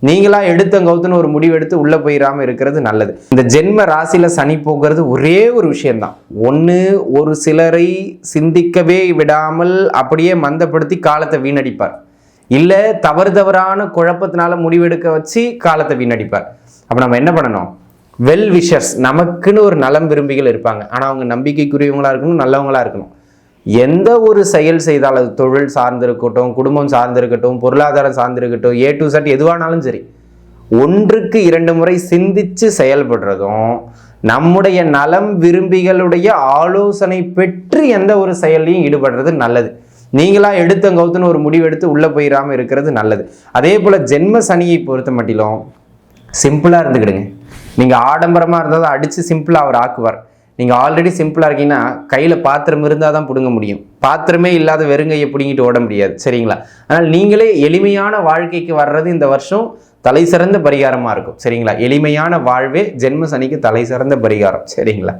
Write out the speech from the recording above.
நீங்களா எடுத்த கவுத்துன்னு ஒரு முடிவு எடுத்து உள்ள போயிடாம இருக்கிறது நல்லது. இந்த ஜென்ம ராசியில சனி போகிறது ஒரே ஒரு விஷயம்தான். ஒன்று, ஒரு சிலரை சிந்திக்கவே விடாமல் அப்படியே மந்தப்படுத்தி காலத்தை வீணடிப்பார். இல்லை தவறான குழப்பத்தினால முடிவெடுக்க வச்சு காலத்தை வீணடிப்பார். அப்போ நம்ம என்ன பண்ணணும்? வெல் விஷர்ஸ், நமக்குன்னு ஒரு நலம் விரும்பிகள் இருப்பாங்க. ஆனால் அவங்க நம்பிக்கைக்குரியவங்களா இருக்கணும், நல்லவங்களா இருக்கணும். எந்த ஒரு செயல் செய்தால், அது தொழில் சார்ந்திருக்கட்டும், குடும்பம் சார்ந்திருக்கட்டும், பொருளாதாரம் சார்ந்திருக்கட்டும், A to Z எதுவானாலும் சரி, ஒன்றுக்கு 2 முறை சிந்திச்சு செயல்படுறதும், நம்முடைய நலம் விரும்பிகளுடைய ஆலோசனை பெற்று எந்த ஒரு செயலையும் ஈடுபடுறது நல்லது. நீங்களா எடுத்த கவுத்துன்னு ஒரு முடிவு எடுத்து உள்ள போயிடாம இருக்கிறது நல்லது. அதே போல ஜென்ம சனியை பொறுத்த மட்டிலும் சிம்பிளா இருந்துக்கிடுங்க. நீங்க ஆடம்பரமா இருந்தால் அடிச்சு சிம்பிளா அவர் ஆக்குவார். நீங்கள் ஆல்ரெடி சிம்பிளாக இருக்கீங்கன்னா கையில் பாத்திரம் இருந்தால் தான் பிடுங்க முடியும். பாத்திரமே இல்லாத வெறுங்கையை பிடுங்கிட்டு ஓட முடியாது. சரிங்களா? அதனால் நீங்களே எளிமையான வாழ்க்கைக்கு வர்றது இந்த வருஷம் தலை சிறந்த பரிகாரமாக இருக்கும். சரிங்களா? எளிமையான வாழ்வே ஜென்ம சனிக்கு தலை சிறந்த பரிகாரம். சரிங்களா?